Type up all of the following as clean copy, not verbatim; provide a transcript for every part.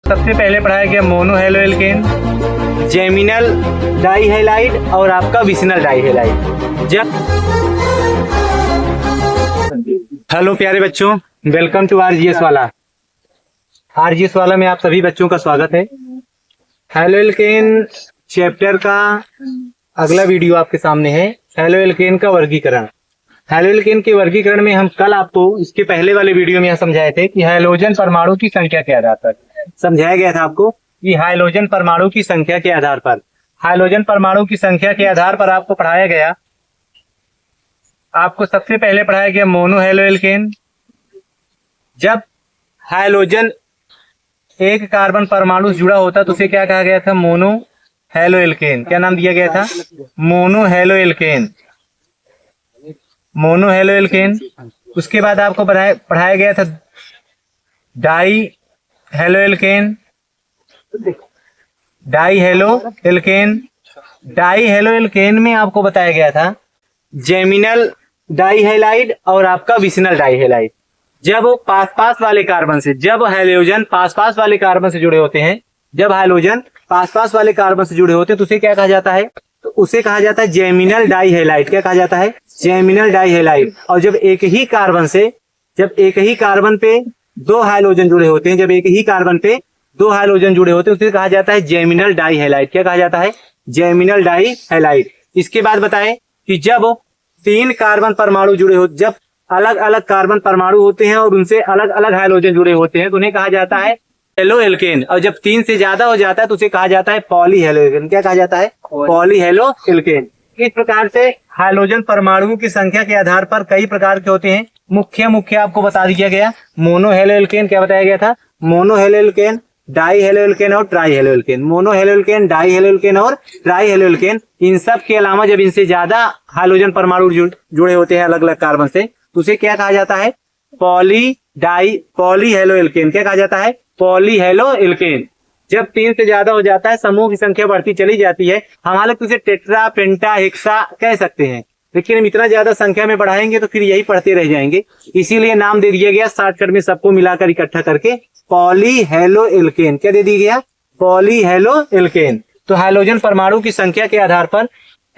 सबसे पहले पढ़ाया गया mono halo alkane, geminal di halide और आपका विसिनल डाई हैलाइड। जब हेलो प्यारे बच्चों, वेलकम टू आरजीएस वाला। आरजीएस वाला में आप सभी बच्चों का स्वागत है। हेलो एल्केन चैप्टर का अगला वीडियो आपके सामने है, हेलो एल्केन का वर्गीकरण। हेलो एल्केन के वर्गीकरण में हम कल आपको इसके पहले वाले वीडियो में यह समझाए थे कि हाइड्रोजन परमाणु की संख्या के आधार पर समझाया गया था आपको कि हाइड्रोजन परमाणु की संख्या के आधार पर हाइड्रोजन परमाणु की संख्या के आधार पर आपको पढ़ाया गया। आपको सबसे पहले पढ़ाया गया मोनो हेलो एल्केन। जब हाइड्रोजन एक कार्बन परमाणु जुड़ा होता तो उसे क्या कहा गया था? Mono halo alkene. क्या नाम दिया गया था? Mono halo alkane. Mono halo alkene. उसके बाद आपको पढ़ाया गया था die halo alkane. Di halo alkane. Di halo alkene में आपको बताया गया था जेमिनल डाई हैलाइड और आपका विसिनल डाई हैलाइड। जब पास वाले कार्बन से जब हाइड्रोजन पास वाले कार्बन से जुड़े होते हैं, जब हाइड्रोजन पास वाले कार्बन से जुड़े होते हैं तो उसे क्या कहा जाता है? तो उसे कहा जाता है जेमिनल डाई हैलाइड। क्या कहा जाता है? Geminal di halide. और जब एक ही कार्बन पे दो हाइड्रोजन जुड़े होते हैं, जब एक ही कार्बन पे दो हाइड्रोजन जुड़े होते हैं उसे कहा जाता है जेमिनल डाई हैलाइड। क्या कहा जाता है? Geminal di halide. इसके बाद बताएं कि जब तीन कार्बन परमाणु जुड़े हो, जब अलग अलग कार्बन परमाणु होते हैं और उनसे अलग अलग हाइड्रोजन जुड़े होते हैं तो उन्हें कहा जाता है हेलो एल्केन। और जब तीन से ज्यादा हो जाता है तो उसे कहा जाता है पॉली हेलो एल्केन। क्या कहा जाता है? Poly halo alkane. इस प्रकार से हाइड्रोजन परमाणुओं की संख्या के आधार पर कई प्रकार के होते हैं। मुख्य आपको बता दिया गया मोनो हेलो एल्केन। क्या बताया गया था? Mono halo alkane, di halo alkane और tri halo alkane. Mono halo alkane, di halo alkane और ट्राई हेलो एल्केन। इन सब के अलावा जब इनसे ज्यादा हाइड्रोजन परमाणु जुड़े होते हैं अलग अलग कार्बन से तो उसे क्या कहा जाता है? Poly halo alkane. क्या कहा जाता है? Poly halo alkane. जब तीन से ज्यादा हो जाता है, समूह की संख्या बढ़ती चली जाती है, हम हालांकि उसे टेट्रा, पेंटा, हेक्सा कह सकते हैं, लेकिन हम इतना ज्यादा संख्या में बढ़ाएंगे तो फिर यही पढ़ते रह जाएंगे। इसीलिए नाम दे दिया गया शॉर्टकट में सबको मिलाकर इकट्ठा करके पॉली हेलो एल्केन। क्या दे दिया गया? Poly halo alkane. तो हाइड्रोजन परमाणु की संख्या के आधार पर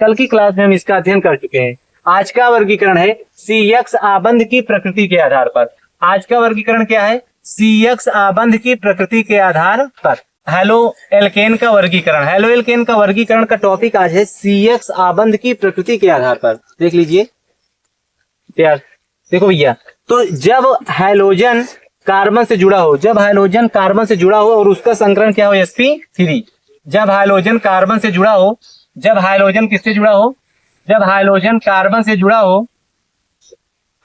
कल की क्लास में हम इसका अध्ययन कर चुके हैं। आज का वर्गीकरण है CX आबंध की प्रकृति के आधार पर। आज का वर्गीकरण क्या है? CX आबंध की प्रकृति के आधार पर हेलो एल्केन का वर्गीकरण। हेलो एल्केन का वर्गीकरण का टॉपिक आज है CX आबंध की प्रकृति के आधार पर। देख लीजिए यार, देखो भैया, तो जब हाइड्रोजन कार्बन से जुड़ा हो, जब हाइड्रोजन कार्बन से जुड़ा हो और उसका संकरण क्या हो? sp3। जब हाइड्रोजन कार्बन से जुड़ा हो, जब हाइड्रोजन किससे जुड़ा हो? जब हाइड्रोजन कार्बन से जुड़ा हो,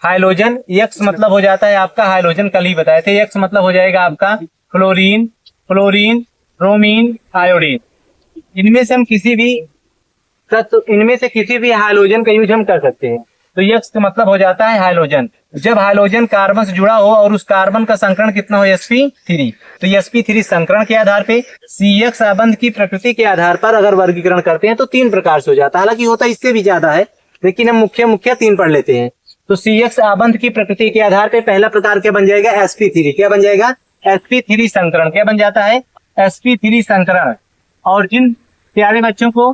हाइड्रोजन X मतलब हो जाता है आपका, हाइड्रोजन कल ही बताए थे, X मतलब हो जाएगा आपका फ्लोरीन, ब्रोमीन, आयोडीन। इनमें से किसी भी हाइड्रोजन का यूज हम कर सकते हैं। तो X का मतलब हो जाता है हाइड्रोजन। जब हाइड्रोजन कार्बन से जुड़ा हो और उस कार्बन का संकरण कितना हो? sp3। तो sp3 संकरण के आधार पे CX आबंध की प्रकृति के आधार पर अगर वर्गीकरण करते हैं तो तीन प्रकार से हो जाता है। हालांकि होता इससे भी ज्यादा है, लेकिन हम मुख्य तीन पढ़ लेते हैं। तो CX आबंध की प्रकृति के आधार पे पहला प्रकार क्या बन जाएगा? sp3। क्या बन जाएगा? sp3 संकरण। क्या बन जाता है? sp3 संकरण। और जिन प्यारे बच्चों को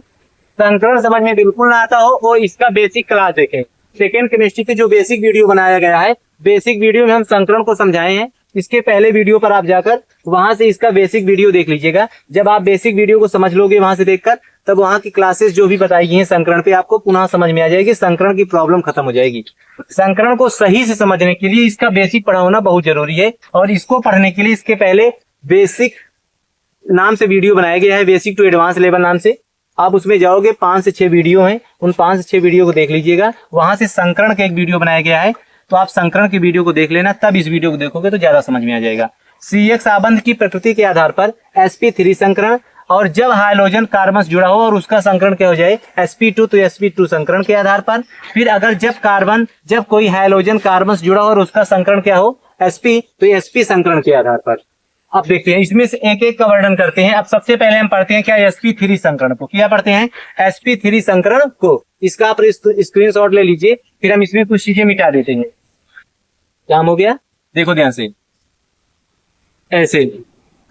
संकरण समझ में बिल्कुल ना आता हो वो इसका बेसिक क्लास देखें। सेकेंड केमिस्ट्री पे जो बेसिक वीडियो बनाया गया है, बेसिक वीडियो में हम संकरण को समझाए हैं। इसके पहले वीडियो पर आप जाकर वहां से इसका बेसिक वीडियो देख लीजिएगा। जब आप बेसिक वीडियो को समझ लोगे वहां से देखकर, तब वहां की क्लासेस जो भी बताई गई हैं संकरण पे आपको पुनः समझ में आ जाएगी, संकरण की प्रॉब्लम खत्म हो जाएगी। संकरण को सही से समझने के लिए इसका बेसिक पढ़ा होना बहुत जरूरी है। और इसको पढ़ने के लिए इसके पहले बेसिक नाम से वीडियो बनाया गया है, बेसिक टू एडवांस लेवल नाम से। आप उसमें जाओगे, 5 से 6 वीडियो हैं, उन 5 से 6 वीडियो को देख लीजिएगा। वहां से संकरण का एक वीडियो बनाया गया है, तो आप संकरण की वीडियो को देख लेना, तब इस वीडियो को देखोगे तो ज्यादा समझ में आ जाएगा। CX आबंध की प्रकृति के आधार पर sp3 संकरण, और जब हाइड्रोजन कार्बन से जुड़ा हो और उसका संकरण क्या हो जाए? sp2। तो sp2 संकरण के आधार पर। फिर अगर जब कोई हाइड्रोजन कार्बन से जुड़ा हो और उसका संकरण क्या हो? sp। तो sp संकरण के आधार पर। अब देखते हैं, इसमें से एक एक का वर्णन करते हैं। अब सबसे पहले हम पढ़ते हैं क्या? sp3 संकरण को। क्या पढ़ते हैं? sp3 संकरण को। इसका आप स्क्रीनशॉट ले लीजिए, फिर हम इसमें कुछ चीजें मिटा देते हैं। काम हो गया? देखो ध्यान से, ऐसे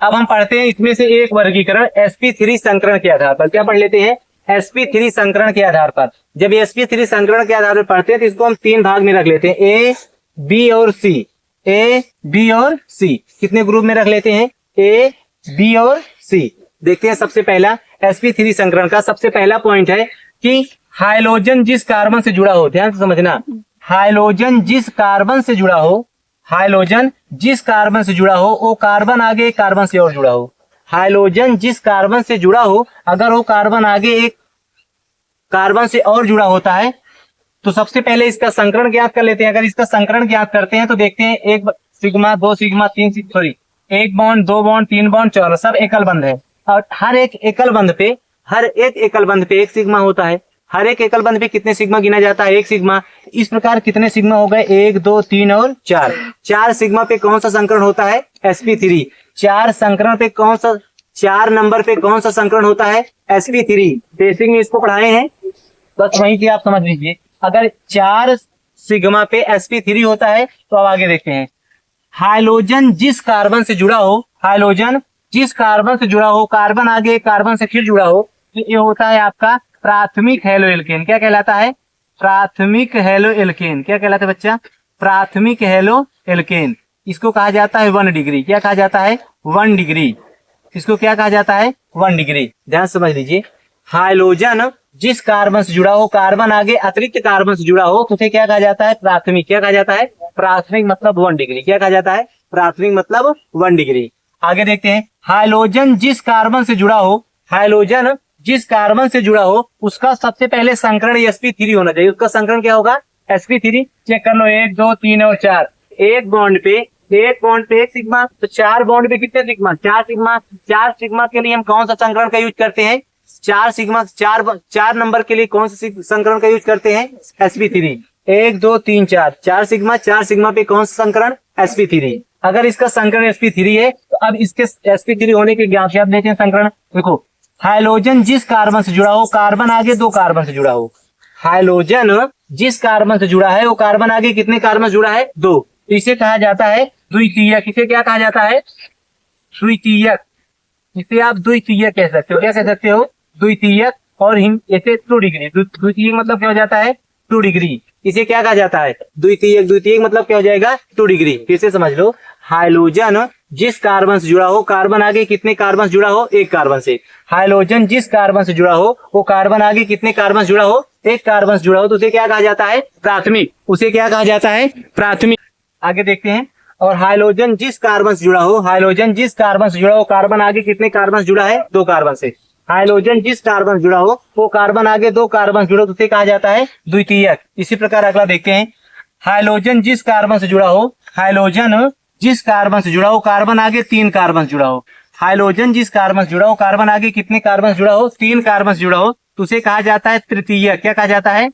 अब हम पढ़ते हैं इसमें से एक वर्गीकरण sp3 संकरण के आधार पर। क्या पढ़ लेते हैं? sp3 संकरण के आधार पर। जब sp3 संकरण के आधार पर पढ़ते हैं तो इसको हम तीन भाग में रख लेते हैं, ए, बी और सी। ए, बी और सी कितने ग्रुप में रख लेते हैं? ए, बी और सी। देखते हैं सबसे पहला sp3 संकरण का सबसे पहला पॉइंट है कि हाइड्रोजन जिस कार्बन से जुड़ा हो, ध्यान से समझना, हाइड्रोजन जिस कार्बन से जुड़ा हो, हाइड्रोजन जिस कार्बन से जुड़ा हो वो कार्बन आगे एक कार्बन से और जुड़ा हो। हाइड्रोजन जिस कार्बन से जुड़ा हो, अगर वो कार्बन आगे एक कार्बन से और जुड़ा होता है तो सबसे पहले इसका संकरण ज्ञात कर लेते हैं। अगर इसका संकरण ज्ञात करते हैं तो देखते हैं एक सिग्मा, दो सिग्मा, तीन सिग्मा, सॉरी एक बॉन्ड, दो बॉन्ड, तीन बॉन्ड, चार, सब एकल बंध है। और हर एक एकल बंध पे एक सिग्मा होता है। हर एक एकल बंध पे कितने सिग्मा गिना जाता है? एक सिग्मा। इस प्रकार कितने सिग्मा हो गए? एक, दो, तीन और चार। चार सिग्मा पे कौन सा संकरण होता है? sp3। चार संकरण पे कौन सा, चार नंबर पे कौन सा संकरण होता है? sp3। बेसिक में इसको पढ़ाए हैं, बस वहीं से आप समझ लीजिए। अगर चार सिग्मा पे sp3 होता है तो अब आगे देखते हैं। हाइड्रोजन जिस कार्बन से जुड़ा हो, हाइड्रोजन जिस कार्बन से जुड़ा हो, कार्बन आगे कार्बन से फिर जुड़ा हो, तो ये होता है आपका प्राथमिक हेलो एल्केन। क्या कहलाता है? प्राथमिक हेलो एल्केन। क्या कहलाता है बच्चा? प्राथमिक हेलो एल्केन। इसको कहा जाता है 1 डिग्री। क्या कहा जाता है? 1 डिग्री। इसको क्या कहा जाता है? 1 डिग्री। ध्यान समझ लीजिए। हाइड्रोजन जिस कार्बन से जुड़ा हो, कार्बन आगे अतिरिक्त कार्बन से जुड़ा हो, तो उसे क्या कहा जाता है? प्राथमिक। क्या कहा जाता है? प्राथमिक मतलब 1 डिग्री। क्या कहा जाता है? प्राथमिक मतलब 1 डिग्री। आगे देखते हैं। हाइड्रोजन जिस कार्बन से जुड़ा हो, हाइड्रोजन जिस कार्बन से जुड़ा हो उसका सबसे पहले संकरण sp3 होना चाहिए। उसका संकरण क्या होगा? sp3। चेक कर लो, 1, 2, 3 और 4। एक बॉन्ड पे एक सिग्मा, तो चार बॉन्ड पे कितने सिग्मा? 4 सिग्मा। 4 सिग्मा के लिए हम कौन सा संकरण का यूज करते हैं? 4 सिग्मा, चार नंबर के लिए कौन सा संकरण का यूज करते हैं? sp3। 1, 2, 3, 4। 4 सिग्मा पे कौन सा संकरण? sp3। अगर इसका संकरण sp3 है तो अब इसके sp3 होने के ज्ञान से आप देखें संकरण। देखो, हाइड्रोजन जिस कार्बन से जुड़ा हो, कार्बन आगे दो कार्बन से जुड़ा हो। हाइड्रोजन जिस कार्बन से जुड़ा है वो कार्बन आगे कितने कार्बन से जुड़ा है? 2। इसे कहा जाता है द्वितीयक। इसे क्या कहा जाता है? द्वितीयक। इसे आप द्वितीयक कह सकते हो। क्या कह सकते हो? द्वितीयक। और ऐसे 2 डिग्री। द्वितीयक मतलब क्या हो जाता है? 2 डिग्री। इसे क्या कहा जाता है? द्वितीयक। द्वितीयक मतलब क्या हो जाएगा? 2 डिग्री। फिर से समझ लो, हाइड्रोजन जिस कार्बन से जुड़ा हो, कार्बन आगे कितने कार्बन से जुड़ा हो? एक कार्बन से। हाइड्रोजन जिस कार्बन से जुड़ा हो वो कार्बन आगे कितने कार्बन से जुड़ा हो? एक कार्बन से जुड़ा हो, तो उसे क्या कहा जाता है? प्राथमिक। उसे क्या कहा जाता है? प्राथमिक। आगे देखते हैं। और हाइड्रोजन जिस कार्बन से जुड़ा हो, हाइड्रोजन जिस कार्बन से जुड़ा हो, कार्बन आगे कितने कार्बन से जुड़ा है? 2 कार्बन से। हाइड्रोजन जिस कार्बन से जुड़ा हो वो कार्बन आगे 2 कार्बन जुड़ा हो, तो उसे कहा जाता है द्वितीयक। इसी प्रकार अगला देखते हैं। हाइड्रोजन जिस कार्बन से जुड़ा हो, हाइड्रोजन जिस कार्बन से जुड़ा हो, कार्बन आगे 3 कार्बन जुड़ा हो। हाइड्रोजन जिस कार्बन से जुड़ा हो, कार्बन आगे कितने कार्बन जुड़ा हो? 3 कार्बन जुड़ा हो, तो उसे कहा जाता है तृतीयक। क्या कहा जाता है?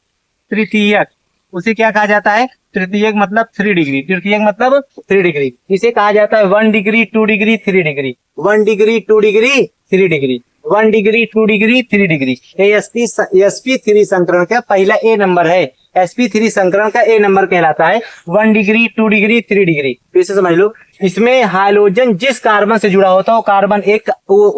तृतीयक। उसे क्या कहा जाता है? तृतीयक मतलब 3 डिग्री। तृतीयक मतलब 3 डिग्री। इसे कहा जाता है 1 degree, 2 degree, 3 degree. 1 degree, 2 degree, 3 degree. 1 degree, 2 degree, 3 degree. ये sp3 संकरण का पहला ए नंबर है। sp3 संकरण का ए नंबर कहलाता है 1 डिग्री, 2 डिग्री, 3 डिग्री। फिर से समझ लो, इसमें हाइड्रोजन जिस कार्बन से जुड़ा होता है वो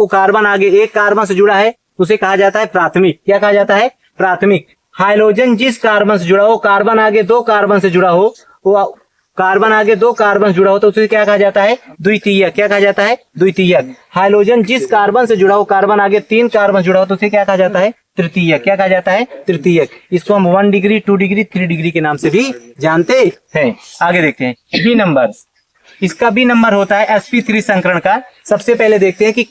कार्बन आगे एक कार्बन से जुड़ा है, उसे कहा जाता है प्राथमिक। क्या कहा जाता है? प्राथमिक। हाइड्रोजन जिस कार्बन से जुड़ा हो, कार्बन आगे 2 कार्बन से जुड़ा हो, वो कार्बन आगे 2 कार्बन जुड़ा हो, तो उसे क्या कहा जाता है? द्वितीयक। क्या कहा जाता है? द्वितीयक। हाइड्रोजन जिस कार्बन से जुड़ा हो, कार्बन आगे 3 कार्बन जुड़ा हो, तो उसे क्या कहा जाता है? तृतीयक। क्या कहा जाता है? तृतीयक। इसको हम 1 डिग्री, 2 डिग्री, 3 डिग्री के नाम से भी जानते हैं। आगे देखते हैं बी नंबर। इसका बी नंबर होता है sp3 संकरण का। सबसे पहले देखते हैं कि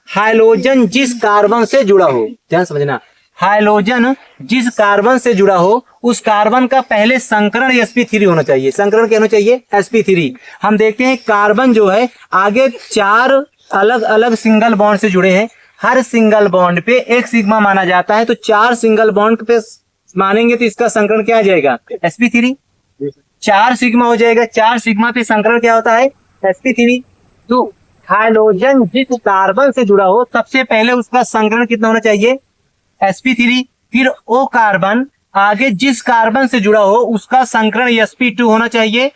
हाइड्रोजन जिस कार्बन से जुड़ा हो, ध्यान समझना, हाइड्रोजन जिस कार्बन से जुड़ा हो उस कार्बन का पहले संकरण sp3 होना चाहिए। संकरण क्या होना चाहिए? sp3। हम देखते हैं कार्बन जो है आगे 4 अलग अलग सिंगल बॉन्ड से जुड़े हैं। हर सिंगल बॉन्ड पे एक सिग्मा माना जाता है, तो 4 सिंगल बॉन्ड पे मानेंगे तो इसका संकरण क्या आ जाएगा? sp3। 4 सिग्मा हो जाएगा। 4 सिग्मा पे संकरण क्या होता है? sp3। तो हाइड्रोजन जिस कार्बन से जुड़ा हो सबसे पहले उसका संकरण कितना होना चाहिए? sp3। फिर ओ कार्बन आगे जिस कार्बन से जुड़ा हो उसका संकरण sp2 होना चाहिए।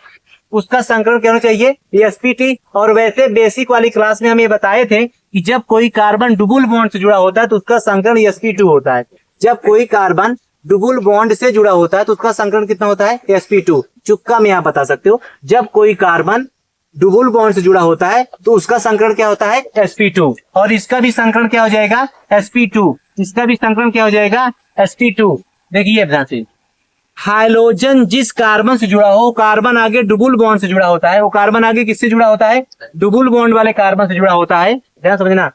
उसका संकरण क्या होना चाहिए, sp3। और वैसे बेसिक वाली क्लास में हम ये बताए थे कि जब कोई कार्बन डबल बॉन्ड से जुड़ा होता है तो उसका संकरण sp2 होता है। जब कोई कार्बन डबल बॉन्ड से जुड़ा होता है तो उसका संकरण कितना होता है, sp2। चुक्का में आप बता सकते हो, जब कोई कार्बन डबल बॉन्ड से जुड़ा होता है तो उसका संकरण क्या होता है, sp2। और इसका भी संकरण क्या हो जाएगा, sp2। इसका भी संकरण क्या हो जाएगा, sp2। देखिए ध्यान से, हाइड्रोजन जिस कार्बन से जुड़ा हो, कार्बन आगे डबल बॉन्ड से जुड़ा होता है। वो कार्बन आगे किससे जुड़ा होता है, डबल बॉन्ड वाले कार्बन से जुड़ा होता है। ध्यान समझना।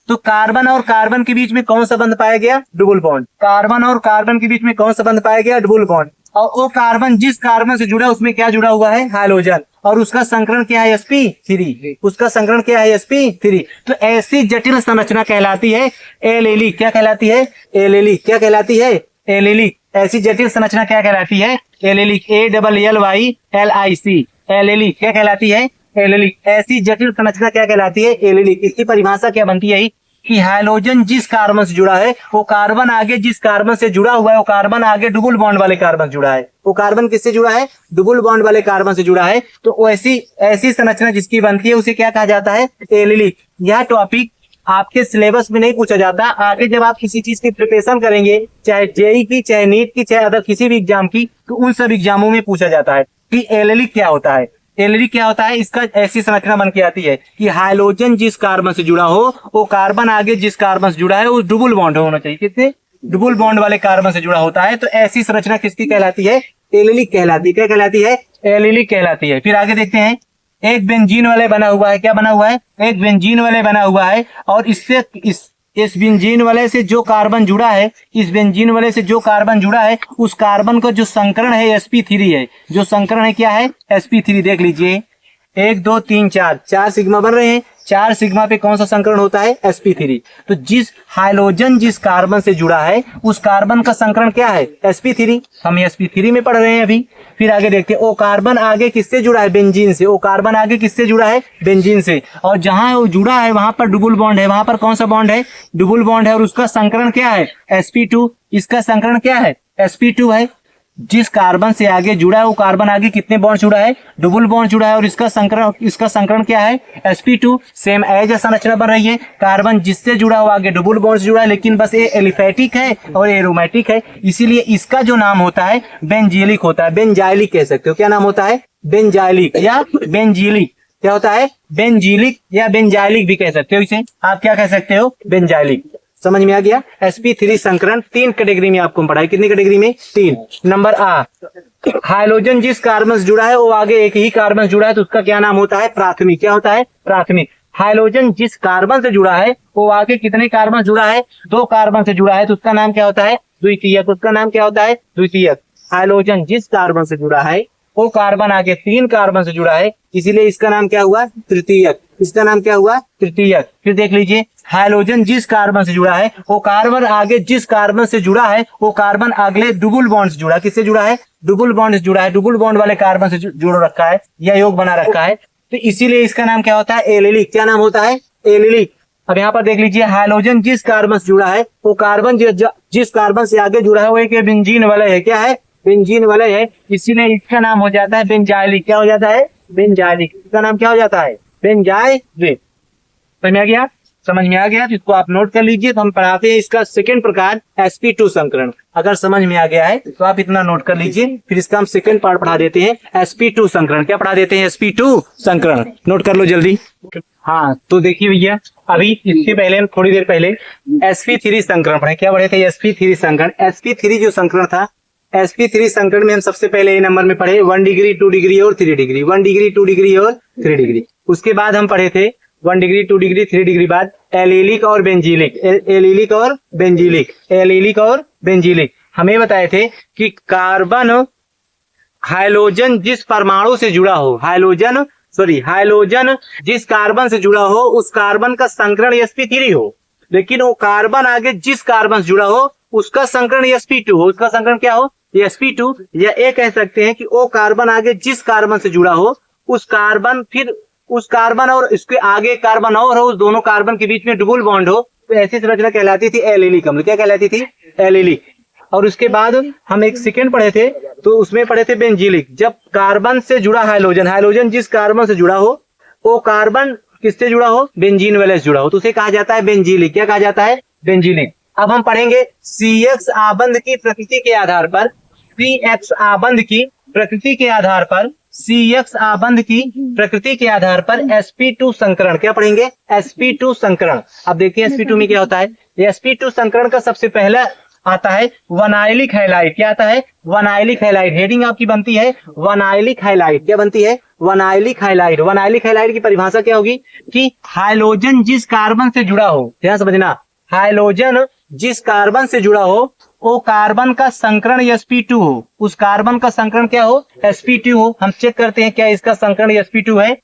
तो कार्बन और कार्बन के बीच में कौन सा बंध पाया गया, डबल बॉन्ड। कार्बन और कार्बन के बीच में कौन सा बंध पाया गया, डबल बॉन्ड। और वो कार्बन जिस कार्बन से जुड़ा उसमें क्या जुड़ा हुआ है, हाइड्रोजन। और उसका संकरण क्या है, sp3। उसका संकरण क्या है, sp3। तो ऐसी जटिल संरचना कहलाती है एलेलिक। क्या कहलाती है, एलेलिक। क्या कहलाती है, एलेलिक। ऐसी जटिल संरचना क्या कहलाती है, एलेलिक। ALLYLIC, allylic. क्या कहलाती है, एलेलिक। ऐसी जटिल संरचना क्या कहलाती है, एलेलिक। इसकी परिभाषा क्या बनती है कि हाइड्रोजन जिस कार्बन से जुड़ा है, वो कार्बन आगे जिस कार्बन से जुड़ा हुआ है, वो कार्बन आगे डबल बॉन्ड वाले कार्बन से जुड़ा है। वो कार्बन किससे जुड़ा है, डबल बॉन्ड वाले कार्बन से जुड़ा है। तो ऐसी संरचना जिसकी बनती है उसे क्या कहा जाता है, एलेलिक। यह टॉपिक आपके सिलेबस में नहीं पूछा जाता। आगे जब आप किसी चीज की प्रिपरेशन करेंगे, चाहे जेई की, चाहे नीट की, चाहे अदर किसी भी एग्जाम की, तो उन सब एग्जामों में पूछा जाता है कि एलेलिक क्या होता है। एलेलिक क्या होता है, इसका ऐसी संरचना बन के आती है कि हाइड्रोजन जिस कार्बन से जुड़ा हो, वो कार्बन आगे जिस कार्बन से जुड़ा है वो डबल बॉन्ड होना चाहिए। किससे, डबल बॉन्ड वाले कार्बन से जुड़ा होता है। तो ऐसी संरचना किसकी कहलाती है, एलेलिक कहलाती है। क्या कहलाती है, एलेलिक कहलाती है। फिर आगे देखते हैं, एक बेंजीन वाले बना हुआ है। क्या बना हुआ है, एक बेंजीन वाले बना हुआ है। और इससे इस बेंजीन वाले से जो कार्बन जुड़ा है, इस बेंजीन वाले से जो कार्बन जुड़ा है, उस कार्बन का जो संकरण है sp3 है। जो संकरण है क्या है, sp3। देख लीजिए, 1 2 3 4 सिग्मा बन रहे हैं। 4 सिग्मा पे कौन सा संकरण होता है, sp3। तो जिस हाइड्रोजन जिस कार्बन से जुड़ा है उस कार्बन का संकरण क्या है, sp3। हम sp3 में पढ़ रहे हैं अभी। फिर आगे देखते हैं, ओ कार्बन आगे किससे जुड़ा है, बेंजीन से। ओ कार्बन आगे किससे जुड़ा है, बेंजीन से। और जहां वो जुड़ा है वहां पर डबल बॉन्ड है। वहां पर कौन सा बॉन्ड है, डबल बॉन्ड है। और उसका संकरण क्या है, sp2। इसका संकरण क्या है, sp2 है। जिस कार्बन से आगे जुड़ा है वो कार्बन आगे कितने बॉन्ड जुड़ा है, डबल बॉन्ड जुड़ा है। और इसका संकरण क्या है, sp2। सेम एज संरचना बन रही है। कार्बन जिससे जुड़ा हुआ आगे डबल बॉन्ड से जुड़ा है, लेकिन बस ये एलिफेटिक है और एरोमेटिक है, इसीलिए इसका जो नाम होता है बेंजीलिक होता है। बेंजाइलिक कह सकते हो। क्या नाम होता है, बेंजाइलिक या बेंजीलिक। क्या होता है, बेंजीलिक या बेंजाइलिक भी कह सकते हो इसे। आप क्या कह सकते हो, बेंजाइलिक। समझ में आ गया। sp3 संकरण 3 कैटेगरी में आपको पढ़ा है। कितनी कैटेगरी में, 3। नंबर आ, हाइड्रोजन जिस कार्बन से जुड़ा है वो आगे एक ही कार्बन से जुड़ा है तो उसका क्या नाम होता है, प्राथमिक। क्या होता है, प्राथमिक। हाइड्रोजन जिस कार्बन से जुड़ा है वो आगे कितने कार्बन जुड़ा है, 2 कार्बन से जुड़ा है तो उसका नाम क्या होता है, द्वितीयक। उसका नाम क्या होता है, द्वितीयक। हाइड्रोजन जिस कार्बन से जुड़ा है वो कार्बन आगे 3 कार्बन से जुड़ा है, इसीलिए इसका नाम क्या हुआ, तृतीयक। इसका नाम क्या हुआ, तृतीयक। फिर देख लीजिए, हाइड्रोजन जिस कार्बन से जुड़ा है वो कार्बन आगे जिस कार्बन से जुड़ा है वो कार्बन अगले डबल बॉन्ड से जुड़ा है। किससे जुड़ा है, डबल बॉन्ड से जुड़ा है। डबल बॉन्ड वाले कार्बन से जोड़ रखा है या योग बना रखा है, तो इसीलिए इसका नाम क्या होता है, एलेलिक। क्या नाम होता है, एलेलिक। अब यहाँ पर देख लीजिए, हाइड्रोजन जिस कार्बन से जुड़ा है वो कार्बन जिस कार्बन से आगे जुड़ा है वो एक बेंजीन वाला है। क्या है, बेंजीन वाला है, इसीलिए इसका नाम हो जाता है बेंजाइलिक। क्या हो जाता है, बेंजाइलिक। इसका नाम क्या हो जाता है, बेंजाइलिक। समझ में आ गया, समझ में आ गया तो इसको आप नोट कर लीजिए। तो हम पढ़ाते हैं इसका सेकंड प्रकार sp2 संकरण। अगर समझ में आ गया है तो आप इतना नोट कर लीजिए। फिर इसका हम सेकंड पार्ट पढ़ा देते हैं, sp2 संकरण। क्या पढ़ा देते हैं, sp2 संकरण। नोट कर लो जल्दी। हाँ, तो देखिए भैया, अभी इसके पहले थोड़ी देर पहले sp3 संकरण पढ़े। क्या पढ़े थे, sp3 संकरण। sp3 जो संकरण था, sp3 संकरण में हम सबसे पहले ए नंबर में पढ़े 1 डिग्री 2 डिग्री और 3 डिग्री। 1 डिग्री 2 डिग्री और 3 डिग्री। उसके बाद हम पढ़े थे 1 डिग्री 2 डिग्री 3 डिग्री बाद एलेलिक और बेंजीलिक। एलेलिक और बेंजीलिक, एलेलिक और बेंजीलिक। हमें बताए थे कि कार्बन हाइड्रोजन जिस परमाणु से जुड़ा हो, हाइड्रोजन जिस कार्बन से जुड़ा हो उस कार्बन का संकरण sp3 हो, लेकिन वो कार्बन आगे जिस कार्बन से जुड़ा हो उसका संकरण sp2 हो। उसका संकरण क्या हो, sp2। या ये कह सकते हैं कि वो कार्बन आगे जिस कार्बन से जुड़ा हो उस कार्बन, फिर उस कार्बन और इसके आगे कार्बन और हो, उस दोनों कार्बन के बीच में डबल बॉन्ड हो, तो ऐसी संरचना कहलाती थी एलेलिक। क्या कहलाती थी, एलेलिक। और उसके बाद हम एक सेकेंड पढ़े थे, तो उसमें पढ़े थे बेंजीलिक। जब कार्बन से जुड़ा हाइड्रोजन, हाइड्रोजन जिस कार्बन से जुड़ा हो वो कार्बन किससे जुड़ा हो, बेंजीन वाले से जुड़ा हो, तो उसे कहा जाता है बेंजीलिक। क्या कहा जाता है, बेंजीलिक। अब हम पढ़ेंगे CX आबंध की प्रकृति के आधार पर, CX आबंध की प्रकृति के आधार पर, CX आबंध की प्रकृति के आधार पर sp2 संकरण। क्या पढ़ेंगे, sp2 संकरण। अब देखिए sp2 में क्या होता है। sp2 संकरण का सबसे पहला आता है वनाइलिक हैलाइड। क्या आता है, वनाइलिक हैलाइड। हेडिंग आपकी बनती है वनाइलिक हैलाइड। क्या बनती है, वनाइलिक हैलाइड। वनाइलिक हैलाइड की परिभाषा क्या होगी कि हाइड्रोजन जिस कार्बन से जुड़ा हो, ध्यान समझना, हाइड्रोजन जिस कार्बन से जुड़ा हो वो कार्बन का संकरण sp2 हो, उस कार्बन का संकरण क्या हो, sp2 हो। हम चेक करते हैं क्या इसका संकरण sp2 है।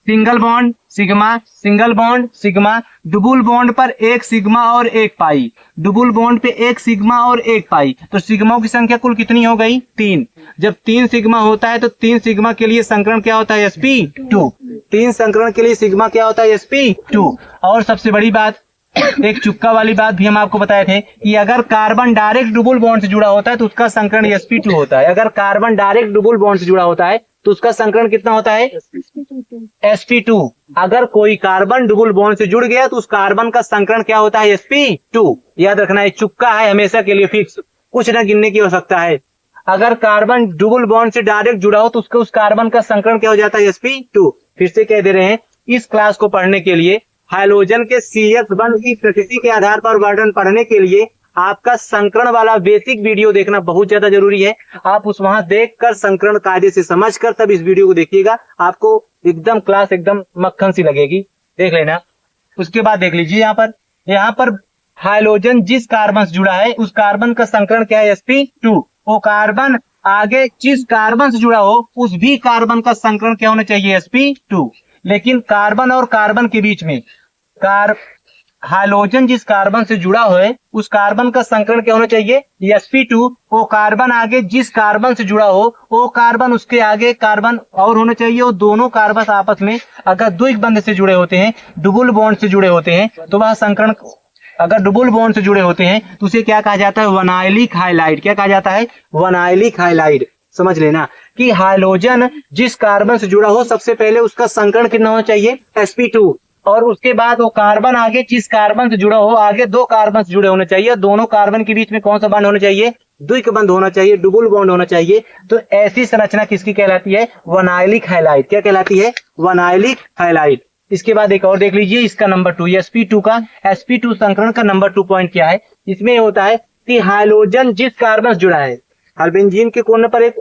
Single bond sigma, single bond sigma, double bond पर एक सिग्मा और एक पाई, डबल बॉन्ड पे एक सिग्मा और एक पाई, तो सिग्माओं की संख्या कुल कितनी हो गई, 3। जब 3 सिग्मा होता है तो 3 सिग्मा के लिए संकरण क्या होता है, sp2। 3 संकरण के लिए सिग्मा क्या होता है, sp2। और सबसे बड़ी बात, एक चुक्का वाली बात भी हम आपको बताए थे कि अगर कार्बन डायरेक्ट डबल बॉन्ड से जुड़ा होता है तो उसका संकरण sp2 होता है। अगर कार्बन डायरेक्ट डबल बॉन्ड से जुड़ा होता है तो उसका संकरण कितना होता है, sp2। अगर कोई कार्बन डबल बॉन्ड से जुड़ गया तो उस कार्बन का संकरण क्या होता है, sp2। याद रखना है, चुक्का है हमेशा के लिए फिक्स, कुछ ना गिनने की आवश्यकता है। अगर कार्बन डबल बॉन्ड से डायरेक्ट जुड़ा हो तो उसका उस कार्बन का संकरण क्या हो जाता है, sp2। फिर से कह दे रहे हैं, इस क्लास को पढ़ने के लिए, हाइड्रोजन के CX बंध की प्रकृति के आधार पर वर्णन पढ़ने के लिए आपका संकरण वाला बेसिक वीडियो देखना बहुत ज्यादा जरूरी है। आप उस वहां देखकर संकरण कायदे से समझकर तब इस वीडियो को देखिएगा, आपको एकदम क्लास एकदम मक्खन सी लगेगी, देख लेना। उसके बाद देख लीजिए यहाँ पर हाइड्रोजन जिस कार्बन से जुड़ा है उस कार्बन का संकरण क्या है, sp2। वो कार्बन आगे जिस कार्बन से जुड़ा हो उस भी कार्बन का संकरण क्या होना चाहिए, sp2। लेकिन कार्बन और कार्बन के बीच में हाइड्रोजन जिस कार्बन से जुड़ा है उस कार्बन का संकरण क्या होना चाहिए, sp2। वो कार्बन आगे जिस कार्बन से जुड़ा हो वो कार्बन उसके आगे कार्बन और होना चाहिए। वो दोनों कार्बन आपस में अगर द्विक बंध से जुड़े होते हैं, डबल बॉन्ड से जुड़े होते हैं, तो वह संकरण, अगर डबल बॉन्ड से जुड़े होते हैं तो उसे क्या कहा जाता है, वनाइलिक हाइलाइड। क्या कहा जाता है, वनाइलिक हाइलाइड। समझ लेना कि हाइड्रोजन जिस कार्बन से जुड़ा हो सबसे पहले उसका संकरण कितना होना चाहिए, sp2। और उसके बाद वो कार्बन आगे जिस कार्बन से जुड़ा हो, आगे 2 कार्बन से जुड़े होने चाहिए, दोनों कार्बन के बीच में कौन सा बंध होना चाहिए, द्विक बंध होना चाहिए, डबल बॉन्ड होना चाहिए। तो ऐसी संरचना किसकी कहलाती है, वनाइलिक हाइलाइड। क्या कहलाती है, वनाइलिक हाइलाइड। इसके बाद एक और देख लीजिए, इसका नंबर 2, sp2 का, sp2 संकरण का नंबर 2 पॉइंट क्या है। इसमें होता है कि हाइड्रोजन जिस कार्बन से जुड़ा है, हर बेंजीन के कोने पर एक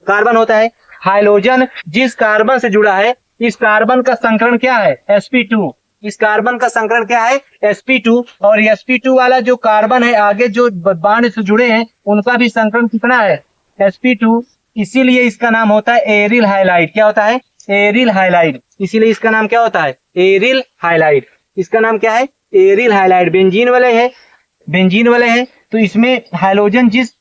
कार्बन होता है, हाइड्रोजन जिस कार्बन से जुड़ा है इस कार्बन का संकरण क्या है, sp2। इस कार्बन का संकरण क्या है, sp2। और sp2 वाला जो कार्बन है आगे जो बांड से जुड़े हैं उनका भी संकरण कितना है, sp2। इसीलिए इसका नाम होता है एरिल हाइलाइड। क्या होता है, एरिल हाइलाइड। इसीलिए इसका नाम क्या होता है, एरिल हाइलाइड। इसका नाम क्या है, एरिल हाइलाइड। बेंजीन वाले हैं तो इसमें हाइड्रोजन जिस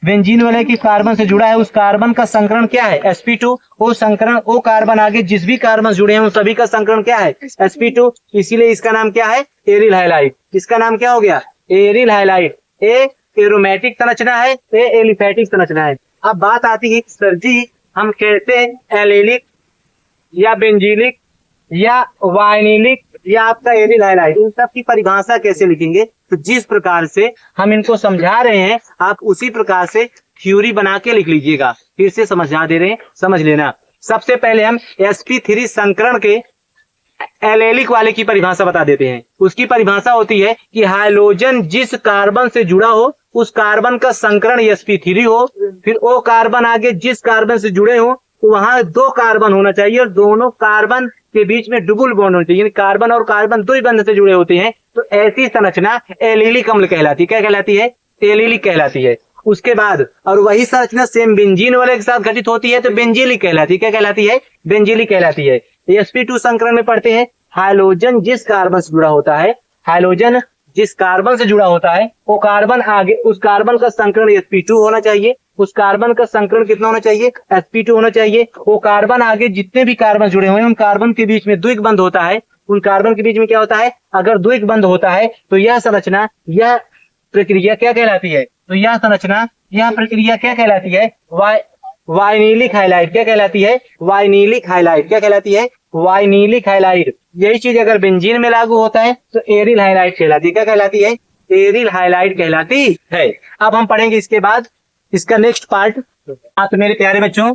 बेंजीन वाले के कार्बन से जुड़ा है उस कार्बन का संकरण क्या है, sp2। वो कार्बन आगे जिस भी कार्बन से जुड़े हैं उन सभी का संकरण क्या है, sp2। इसीलिए इसका नाम क्या है, एरिल हाइलाइड। इसका नाम क्या हो गया, एरिल हाइलाइड। ए एरोमेटिक संरचना है, ए एलिफेटिक संरचना है। अब बात आती है सर जी हम कैसे एलिलिक या बेंजीलिक या वाइनिलिक या आपका एरिल हाइलाइड इन सब की परिभाषा कैसे लिखेंगे। तो जिस प्रकार से हम इनको समझा रहे हैं आप उसी प्रकार से थ्योरी बना के लिख लीजिएगा। फिर से समझा दे रहे हैं, समझ लेना। सबसे पहले हम sp3 संकरण के एलेलिक वाले की परिभाषा बता देते हैं। उसकी परिभाषा होती है कि हाइड्रोजन जिस कार्बन से जुड़ा हो उस कार्बन का संकरण sp3 हो, फिर वो कार्बन आगे जिस कार्बन से जुड़े हो वहां 2 कार्बन होना चाहिए और दोनों कार्बन के बीच में डबल बॉन्ड होना चाहिए, कार्बन और कार्बन द्विबंध से जुड़े होते हैं। तो ऐसी संरचना एलिलिक अम्ल कहलाती है। क्या कहलाती है, एलिलिक कहलाती है। उसके बाद और वही संरचना सेम बेंजीन वाले के साथ घटित होती है तो बेंजीलिक कहलाती है। क्या कहलाती है, बेंजीलिक कहलाती है। sp2 संकरण में पढ़ते हैं हाइड्रोजन जिस कार्बन से जुड़ा होता है, हाइड्रोजन जिस कार्बन से जुड़ा होता है वो कार्बन आगे उस कार्बन का संकरण sp2 होना चाहिए। उस कार्बन का संकरण कितना होना चाहिए, sp2 होना चाहिए। वो कार्बन आगे जितने भी कार्बन जुड़े हुए हैं उन कार्बन के बीच में द्विक बंध होता है। उन कार्बन के बीच में क्या होता है, अगर द्विक बंध होता है तो यह संरचना, यह प्रक्रिया क्या कहलाती है, तो यह संरचना, यह प्रक्रिया क्या कहलाती है? Vinylic highlight. क्या कहलाती है? Vinylic highlight. क्या कहलाती है? Vinylic highlight. यही चीज अगर बेंजीन में लागू होता है तो एरिल हाइलाइट कहलाती है। क्या कहलाती है? एरिल हाइलाइट कहलाती है। अब हम पढ़ेंगे इसके बाद इसका नेक्स्ट पार्ट। हाँ तो मेरे प्यारे बच्चों,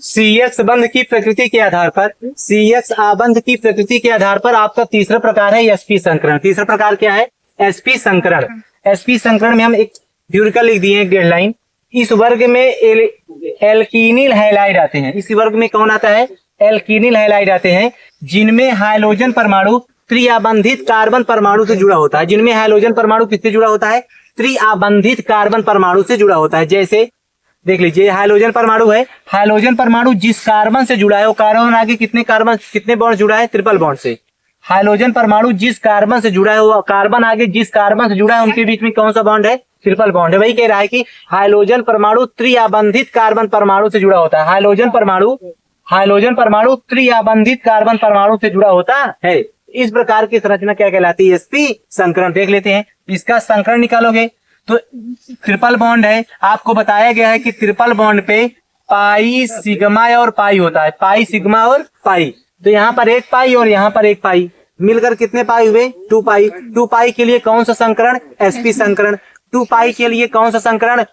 CX बंध की प्रकृति के आधार पर, CX आबंध की प्रकृति के आधार पर आपका तीसरा प्रकार है sp संकरण। तीसरा प्रकार क्या है? sp संकरण। sp संकरण में हम एक न्यूमेरिकल लिख दिए, एक डेढ़ लाइन। इस वर्ग में एल्कीनिल हैलाइड आते हैं। इस वर्ग में कौन आता है? एल्कीनिल हैलाइड आते हैं, जिनमें हाइड्रोजन परमाणु त्रिआबंधित कार्बन परमाणु से जुड़ा होता है। जिनमें हाइड्रोजन परमाणु किससे जुड़ा होता है? त्रिआबंधित कार्बन परमाणु से जुड़ा होता है। जैसे देख लीजिए, हाइड्रोजन परमाणु है, हाइड्रोजन परमाणु जिस कार्बन से जुड़ा है वो कार्बन आगे कितने बॉन्ड जुड़ा है? ट्रिपल बॉन्ड से। हाइड्रोजन परमाणु जिस कार्बन से जुड़ा है वो कार्बन आगे जिस कार्बन से जुड़ा है उनके बीच में कौन सा बॉन्ड है? ट्रिपल बॉन्ड है। वही कह रहा है कि हाइड्रोजन परमाणु त्रिआबंधित कार्बन परमाणु से जुड़ा होता है। हाइड्रोजन परमाणु त्रिआबंधित कार्बन परमाणु से जुड़ा होता है। इस प्रकार की संरचना क्या कहलाती है? sp संकरण। देख लेते हैं, इसका संकरण निकालोगे तो ट्रिपल बॉन्ड है। आपको बताया गया है कि ट्रिपल बॉन्ड पे पाई, सिग्मा और पाई होता है। पाई, सिग्मा और पाई। तो यहाँ पर एक पाई और यहाँ पर एक पाई, मिलकर कितने पाई हुए? 2 पाई। 2 पाई के लिए कौन सा संकरण? sp संकरण। 2 पाई के लिए कौन सा संकरण?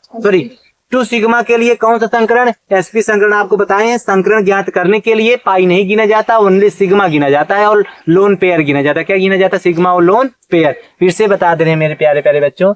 2 सिग्मा के लिए कौन सा संकरण? sp संकरण। आपको बताए हैं संकरण ज्ञात करने के लिए पाई नहीं गिना जाता, ओनली सिग्मा गिना जाता है और लोन पेयर गिना जाता है। क्या गिना जाता है? सिग्मा और लोन पेयर। फिर से बता दे रहे हैं मेरे प्यारे प्यारे बच्चों,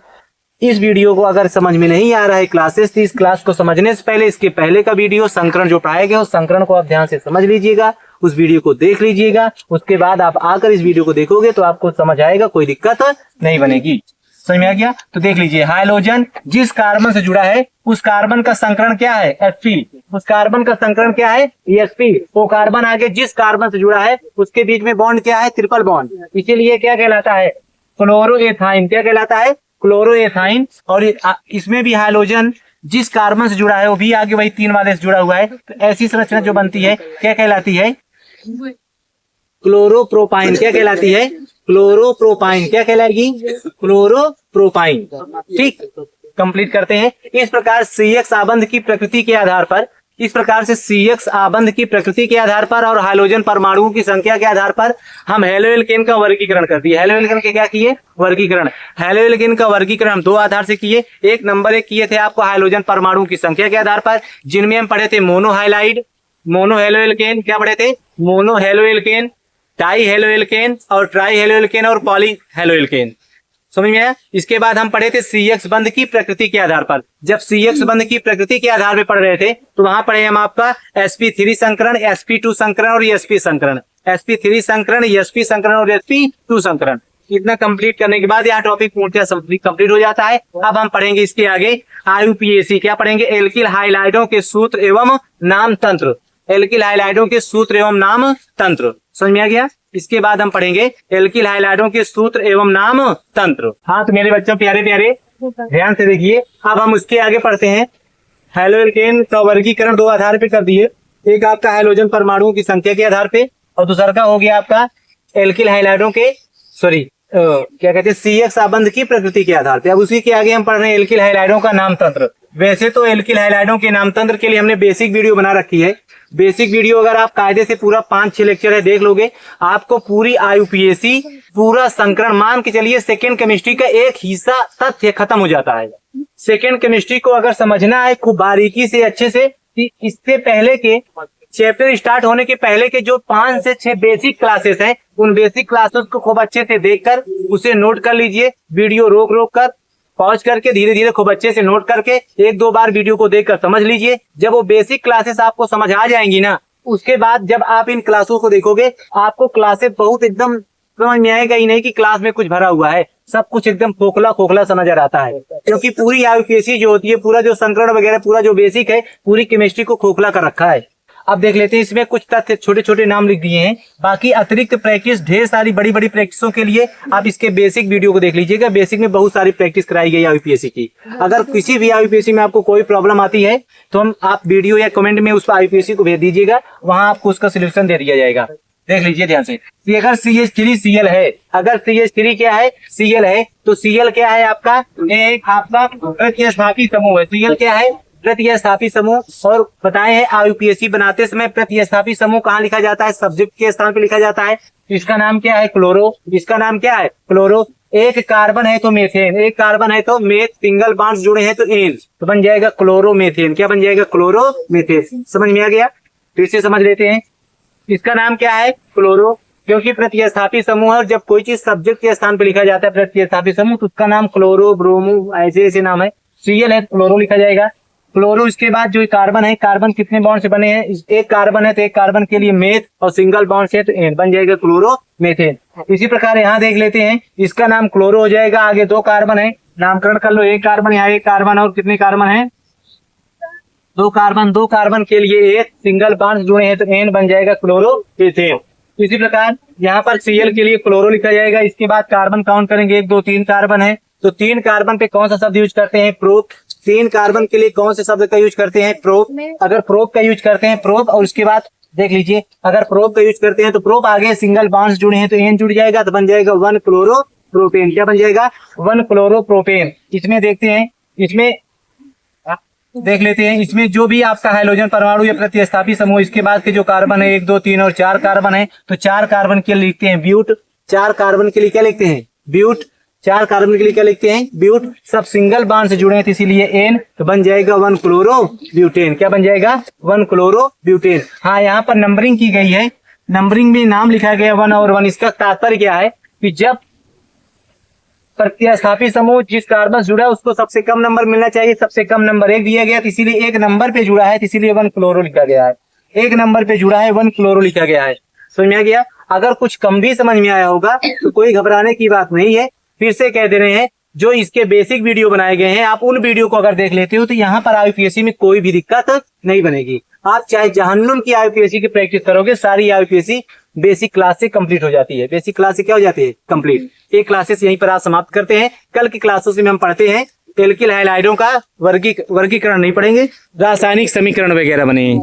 इस वीडियो को अगर समझ में नहीं आ रहा है क्लासेस, तो इस क्लास को समझने से पहले इसके पहले का वीडियो संकरण जो पढ़ाया गया उस संकरण को आप ध्यान से समझ लीजिएगा, उस वीडियो को देख लीजिएगा। उसके बाद आप आकर इस वीडियो को देखोगे तो आपको समझ आएगा, कोई दिक्कत नहीं बनेगी। समझ में आ गया? तो देख लीजिए, हाइड्रोजन जिस कार्बन से जुड़ा है उस कार्बन का संकरण क्या है? sp। उस कार्बन का संकरण क्या है? sp। वो कार्बन आगे जिस कार्बन से जुड़ा है उसके बीच में बॉन्ड क्या है? Triple bond. इसीलिए क्या कहलाता है? क्लोरोएथाइन। क्या कहलाता है? क्लोरोएथाइन। और इसमें भी हाइड्रोजन जिस कार्बन से जुड़ा है वो भी आगे वही 3 वाले से जुड़ा हुआ है। तो ऐसी संरचना जो बनती है क्या कहलाती है? क्लोरोप्रोपाइन। क्या कहलाती है? क्लोरोप्रोपाइन। क्या कहलाएगी? क्लोरोप्रोपाइन। ठीक, कंप्लीट करते हैं। इस प्रकार CX आबंध की प्रकृति के आधार पर, इस प्रकार से CX आबंध की प्रकृति के आधार पर और हाइड्रोजन परमाणुओं की संख्या के आधार पर हम हेलोएल्केन का वर्गीकरण कर दिए। हेलोएल्केन के क्या किए? वर्गीकरण। हेलोएल्केन का वर्गीकरण हम 2 आधार से किए। एक नंबर 1 किए थे आपको हाइड्रोजन परमाणुओं की संख्या के आधार पर, जिनमें हम पढ़े थे मोनोहाइलाइड, मोनोहेलोएल्केन। क्या पढ़े थे? मोनोहेलोएल्केन, डाई हेलोएल्केन और ट्राई हेलोएल्केन और पॉली हेलोएल्केन। समझ में आया? इसके बाद हम पढ़े थे CX बंध की प्रकृति के आधार पर। जब CX बंध की प्रकृति के आधार पर पढ़ रहे थे तो वहां पढ़े हम आपका sp3 संकरण, sp2 संकरण और sp संकरण। sp3 संकरण, sp संकरण और sp2 संकरण। इतना कंप्लीट करने के बाद यह टॉपिक पूर्णतः कंप्लीट हो जाता है। अब हम पढ़ेंगे इसके आगे IUPAC। क्या पढ़ेंगे? एल्किल हाइलाइडों के सूत्र एवं नाम तंत्र। एल्किल हाइलाइडों के सूत्र एवं नाम तंत्र। समझ में आ गया? इसके बाद हम पढ़ेंगे एल्किल हाइलाइडों के सूत्र एवं नाम तंत्र। हाँ तो मेरे बच्चों प्यारे प्यारे ध्यान से देखिए, अब हम उसके आगे पढ़ते हैं। हेलोएल्केन का वर्गीकरण 2 आधार पे कर दिए। एक आपका हाइड्रोजन परमाणुओं की संख्या के आधार पे और दूसरा का हो गया आपका एल्किल हाइलाइडों के क्या कहते हैं CX आबंध की प्रकृति के आधार पे। अब उसी के आगे हम पढ़ रहे हैं एल्किल हाइलाइडों का नाम तंत्र। वैसे तो एल्किल हाइलाइडों के नाम तंत्र के लिए हमने बेसिक वीडियो बना रखी है। बेसिक वीडियो अगर आप कायदे से पूरा 5-6 लेक्चर है देख लोगे, आपको पूरी IUPAC पूरा संकरण मान के चलिए सेकेंड केमिस्ट्री का एक हिस्सा तथ्य खत्म हो जाता है। सेकेंड केमिस्ट्री को अगर समझना है खूब बारीकी से अच्छे से, इससे पहले के चैप्टर स्टार्ट होने के पहले के जो 5 से 6 बेसिक क्लासेस हैं, उन बेसिक क्लासेस को खूब अच्छे से देखकर उसे नोट कर लीजिए। वीडियो रोक रोक कर पॉज करके धीरे धीरे खूब अच्छे से नोट करके 1-2 बार वीडियो को देखकर समझ लीजिए। जब वो बेसिक क्लासेस आपको समझ आ जाएंगी ना, उसके बाद जब आप इन क्लासों को देखोगे आपको क्लासेस बहुत एकदम समझ में आएगा ही नहीं कि क्लास में कुछ भरा हुआ है। सब कुछ एकदम खोखला खोखला सा नजर आता है, क्योंकि पूरी IUPAC जो होती है, पूरा जो संकरण वगैरह, पूरा जो बेसिक है, पूरी केमिस्ट्री को खोखला कर रखा है। अब देख लेते हैं, इसमें कुछ तथ्य छोटे छोटे नाम लिख दिए हैं। बाकी अतिरिक्त प्रैक्टिस ढेर सारी बड़ी बड़ी प्रैक्टिसों के लिए आप इसके बेसिक वीडियो को देख लीजिएगा। बेसिक में बहुत सारी प्रैक्टिस कराई गई IUPAC की। अगर किसी भी IUPAC में आपको कोई प्रॉब्लम आती है तो आप वीडियो या कमेंट में उस IUPAC को भेज दीजिएगा, वहां आपको उसका सोल्यूशन दे दिया जाएगा। देख लीजिए ध्यान से, कि अगर CH3 Cl है, अगर CH3 क्या है, Cl है, तो Cl क्या है आपका, एक आपका प्रतिस्थापी समूह है। Cl क्या है, प्रतिस्थापी समूह। और बताए हैं IUPAC बनाते समय प्रतिस्थापी समूह कहाँ लिखा जाता है, सब्जेक्ट के स्थान पे लिखा जाता है। इसका नाम क्या है, क्लोरो। इसका नाम क्या है, क्लोरो। एक कार्बन है तो मेथेन, एक कार्बन है तो मेथ, सिंगल बॉन्ड्स जुड़े हैं तो एन, तो बन जाएगा क्लोरोमेथेन। क्या बन जाएगा, क्लोरोमेथेन। समझ में आ गया, फिर से समझ लेते हैं। इसका नाम क्या है, क्लोरो, क्योंकि प्रतिस्थापी समूह है। जब कोई चीज सब्जेक्ट के स्थान पर लिखा जाता है प्रतिस्थापी समूह, तो उसका नाम क्लोरो, ब्रोमो, ऐसे ऐसे नाम है। Cl है तो क्लोरो लिखा जाएगा, क्लोरो। इसके बाद जो कार्बन है, कार्बन कितने बॉन्ड से बने हैं, एक कार्बन है तो एक कार्बन के लिए मेथ, और सिंगल बॉन्ड से तो एन, बन जाएगा क्लोरोमेथेन। इसी प्रकार यहाँ देख लेते हैं, इसका नाम क्लोरो हो जाएगा। आगे दो कार्बन है, नामकरण कर लो, एक कार्बन, यहाँ एक कार्बन, और कितने कार्बन है, दो कार्बन। दो कार्बन के लिए एक सिंगल बॉन्ड जुड़े हैं तो एन, बन जाएगा क्लोरोमीथेन। इसी प्रकार यहाँ पर Cl के लिए क्लोरो लिखा जाएगा। इसके बाद कार्बन काउंट करेंगे, एक दो तीन कार्बन है, तो तीन कार्बन पे कौन सा शब्द यूज करते हैं, प्रोप। तीन कार्बन के लिए कौन से शब्द का यूज करते हैं, प्रोप। अगर प्रोप का यूज करते हैं, प्रोप, और उसके बाद देख लीजिए, अगर प्रोप का यूज करते हैं तो प्रोप आगे सिंगल बॉन्ड्स जुड़े हैं तो एन जुड़ जाएगा, तो बन जाएगा 1 क्लोरोप्रोपेन। क्या बन जाएगा, 1 क्लोरोप्रोपेन। इसमें देखते हैं, इसमें देख लेते हैं, इसमें जो भी आपका हाइड्रोजन परमाणु या प्रतिस्थापी समूह, इसके बाद के जो कार्बन है, 1 2 3 और 4 कार्बन है, तो 4 कार्बन के लिए लिखते हैं ब्यूट। 4 कार्बन के लिए क्या लिखते हैं, ब्यूट। 4 कार्बन के लिए क्या लिखते हैं, ब्यूट। सब सिंगल बॉन्ड से जुड़े हैं तो इसीलिए एन, तो बन जाएगा 1 क्लोरोब्यूटेन। क्या बन जाएगा, 1 क्लोरोब्यूटेन। हाँ, यहाँ पर नंबरिंग की गई है, नंबरिंग में नाम लिखा गया 1 और 1। इसका तात्पर्य क्या है कि जब प्रतिस्थापी समूह जिस कार्बन से जुड़ा है उसको सबसे कम नंबर मिलना चाहिए, सबसे कम नंबर 1 दिया गया, तो इसीलिए एक नंबर पे जुड़ा है, तो इसीलिए 1 क्लोरो लिखा गया है। एक नंबर पे जुड़ा है, 1 क्लोरो लिखा गया है। समझ में आ गया। अगर कुछ कम भी समझ में आया होगा तो कोई घबराने की बात नहीं है। फिर से कह दे रहे हैं, जो इसके बेसिक वीडियो बनाए गए हैं, आप उन वीडियो को अगर देख लेते हो तो यहाँ पर IUPAC में कोई भी दिक्कत नहीं बनेगी। आप चाहे जहन्नुम की IUPAC की प्रैक्टिस करोगे, सारी IUPAC बेसिक क्लास से कंप्लीट हो जाती है। बेसिक क्लास से क्या हो जाती है, कंप्लीट। ये क्लासेस यहीं पर आज समाप्त करते हैं। कल की क्लासेस में हम पढ़ते हैं एल्किल हैलाइडों का वर्गीकरण नहीं पढ़ेंगे, रासायनिक समीकरण वगैरह बने।